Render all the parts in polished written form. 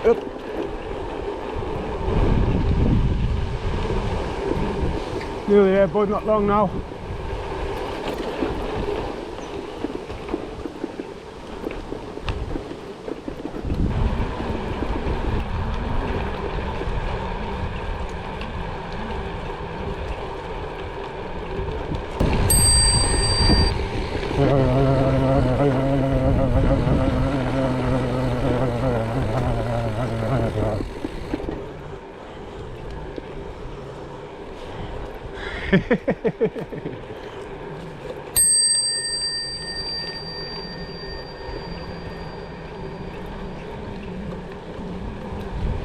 Up. Nearly there, bud, not long now.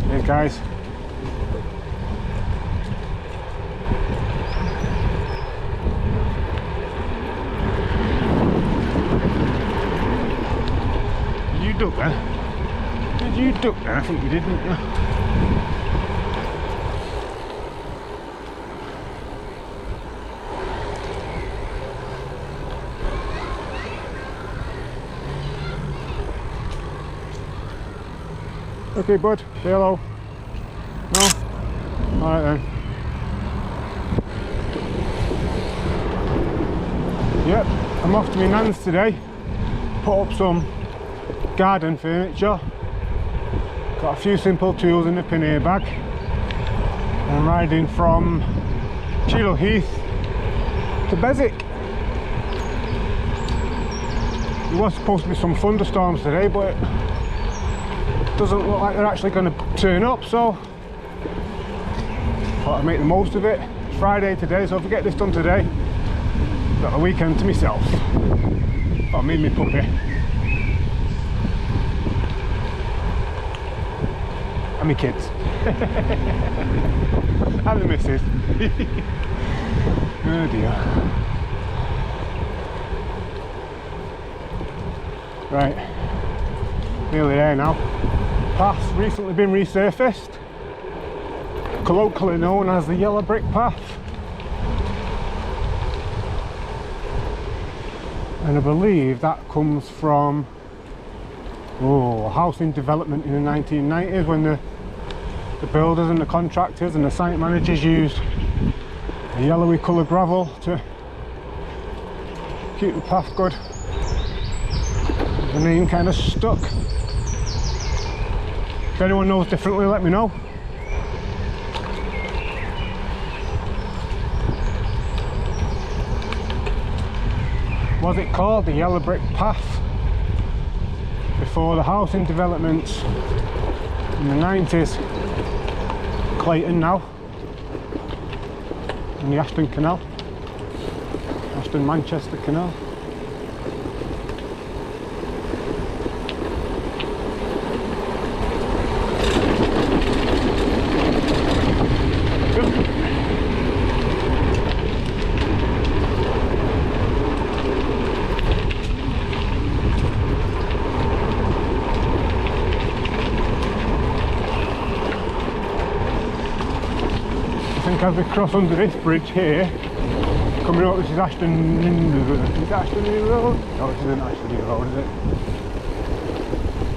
Hey guys, did you duck then? Did you duck then? I think you did, didn't you? Okay, bud, say hello. No? Alright then. Yep, I'm off to my nan's today. Put up some garden furniture. Got a few simple tools in the pannier bag. I'm riding from Cheadle Heath to Beswick. There was supposed to be some thunderstorms today, but doesn't look like they're actually going to turn up, so thought I'd make the most of it. It's Friday today, so if I get this done today, got the weekend to myself. Got me and my puppy. And my kids. And the missus. Oh dear. Right, nearly there now. Path's recently been resurfaced, colloquially known as the yellow brick path, and I believe that comes from a housing development in the 1990s when the builders and the contractors and the site managers used a yellowy coloured gravel to keep the path good. The name kind of stuck. If anyone knows differently, let me know. Was it called the Yellow Brick Path before the housing developments in the 90s? Clayton now, and the Ashton Canal, Ashton Manchester Canal. As we cross under this bridge here, coming up, this is Ashton. Is it Ashton New Road? No, this isn't Ashton New Road, is it?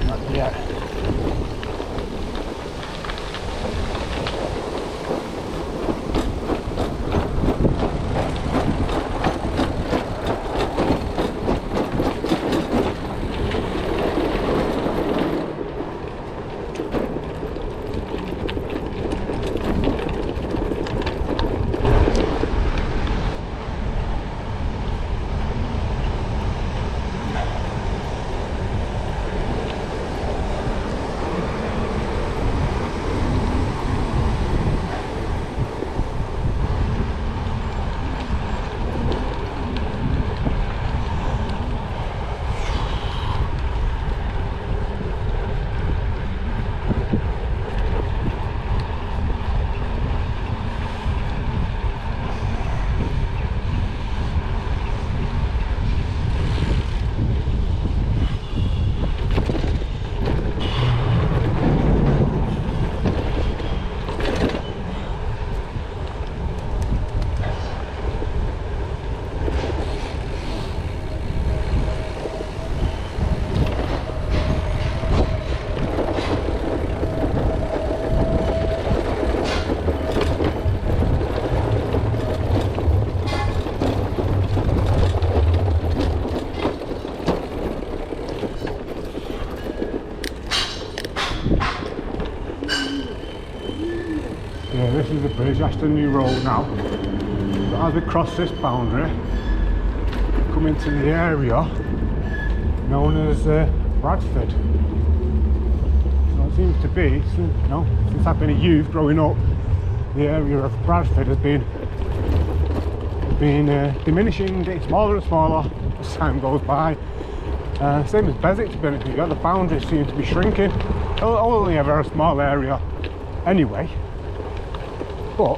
Not yet. Yeah, this is the bridge, that's the new road now. But as we cross this boundary, come into the area known as Bradford. So it seems to be, since I've been a youth growing up, the area of Bradford has been diminishing, getting smaller and smaller as time goes by. Same as Beswick, to be honest with you, the boundaries seem to be shrinking. Only a very small area anyway, but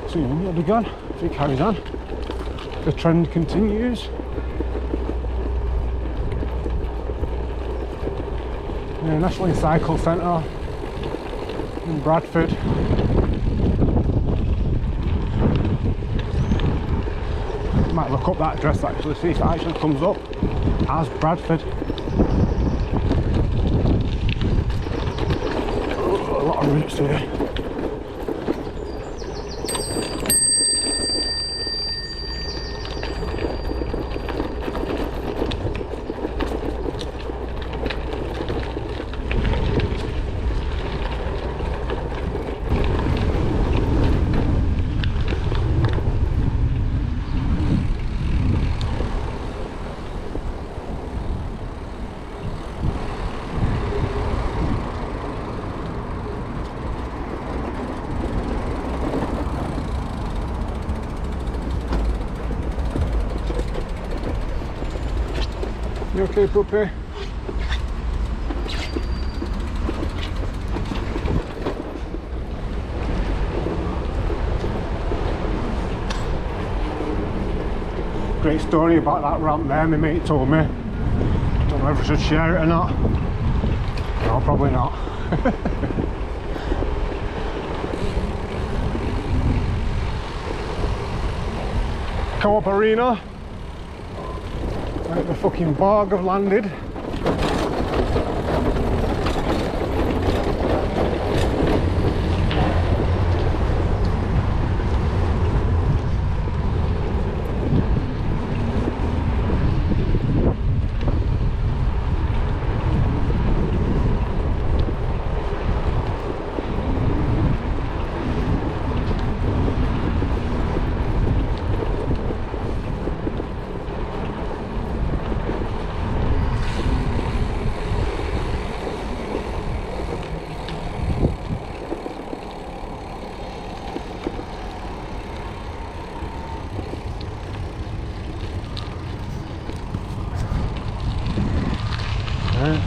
soon it'll be gone if it carries on. The trend continues. National Cycle Centre in Bradford. Might look up that address actually, see if it actually comes up as Bradford. A lot of routes here. You okay, puppy? Great story about that ramp there, my mate told me. Don't know if I should share it or not. No, probably not. Co-op Arena. Like the fucking Borg have landed.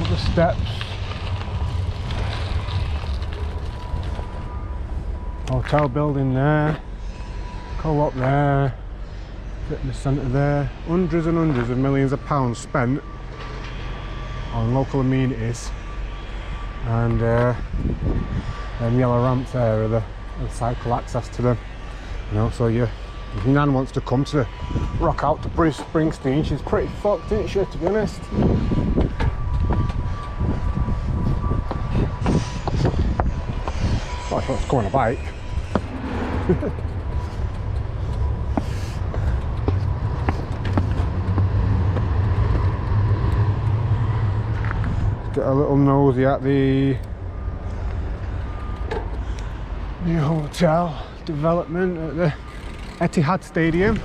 The steps, hotel building there, co-op there, fitness centre there. Hundreds and hundreds of millions of pounds spent on local amenities, and them yellow ramps there are the cycle access to them. So if your nan wants to come to rock out to Bruce Springsteen, she's pretty fucked, isn't she, to be honest? Well, let's go on a bike. Get a little nosy at the new hotel development at the Etihad Stadium.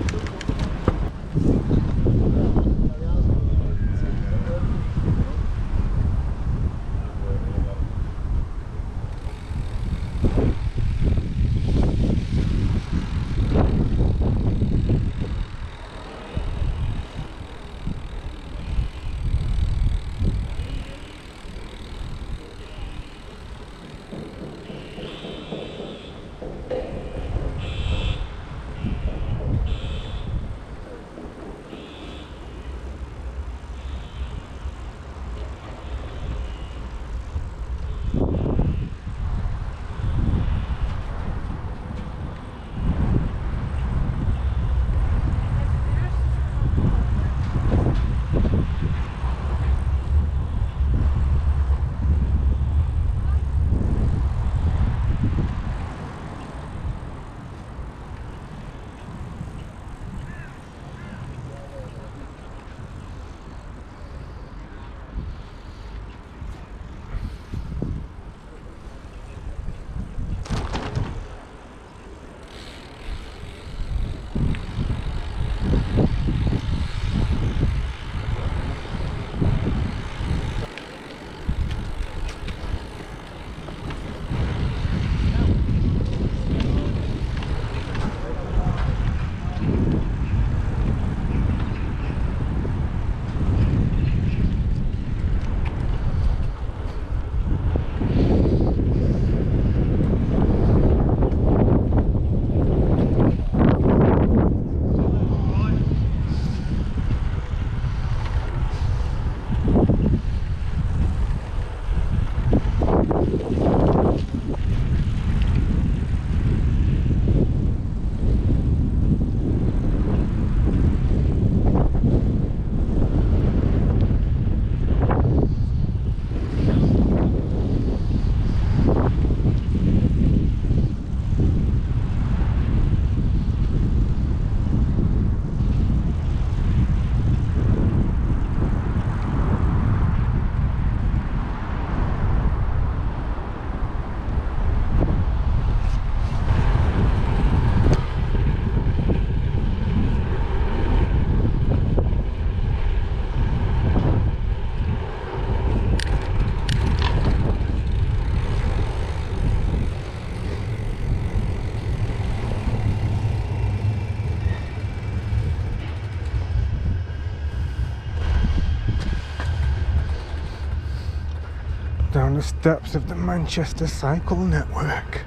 Down the steps of the Manchester Cycle Network.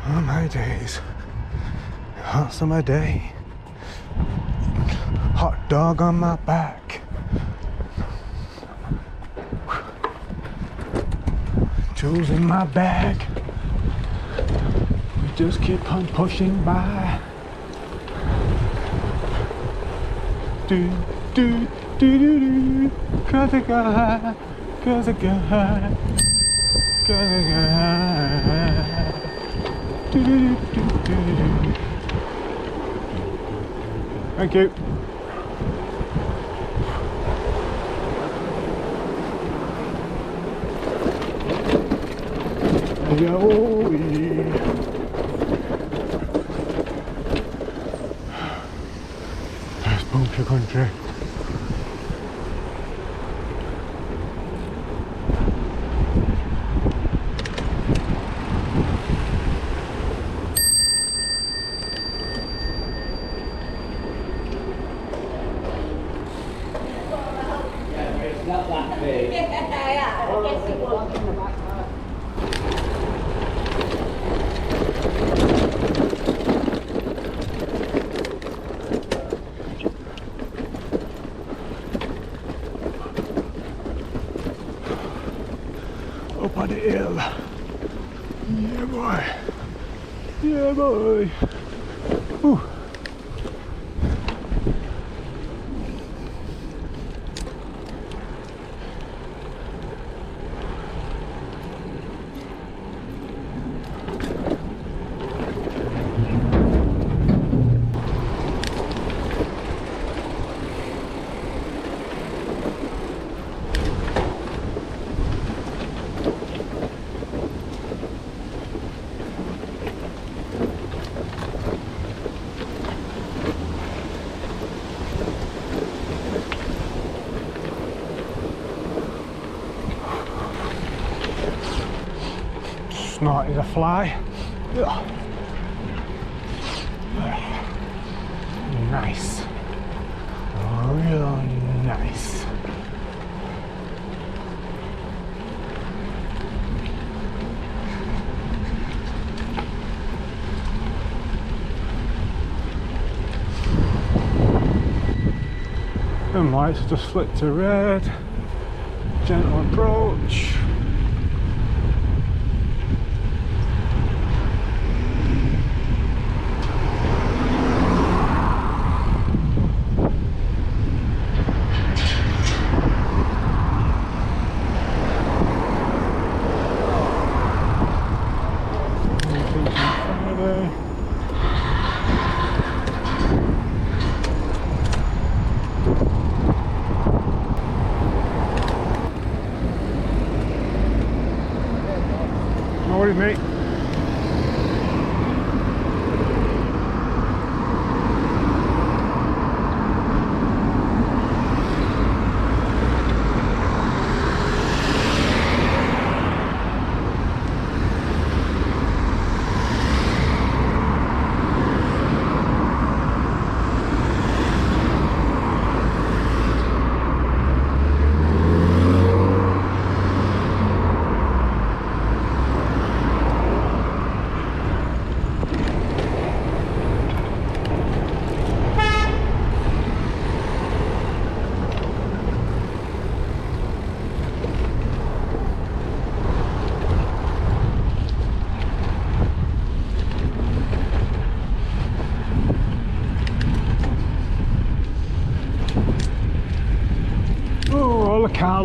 Oh my days. Hot summer day. Hot dog on my back. Tools in my bag. We just keep on pushing by. Do do do do do. 'Cause I got. 'Cause I got. 'Cause I got. Do do do do do. Thank you. That's bumpy country. Not that big. Yeah, I guess it was. Up on the hill. Yeah, boy. Yeah, boy. Ooh. Snort is a fly. Ugh. Nice. Real nice. The lights just flicked to red. Gentle approach. No worries, mate.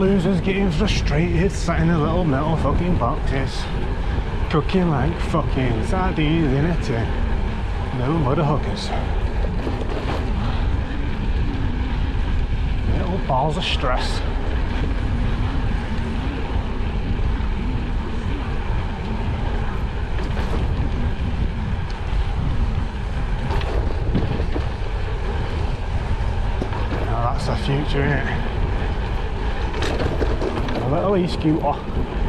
losers getting frustrated, sat in their little metal fucking boxes, cooking like fucking sardines in a tin. No mother hookers. Little balls of stress. Now that's the future, innit? A little e-scooter.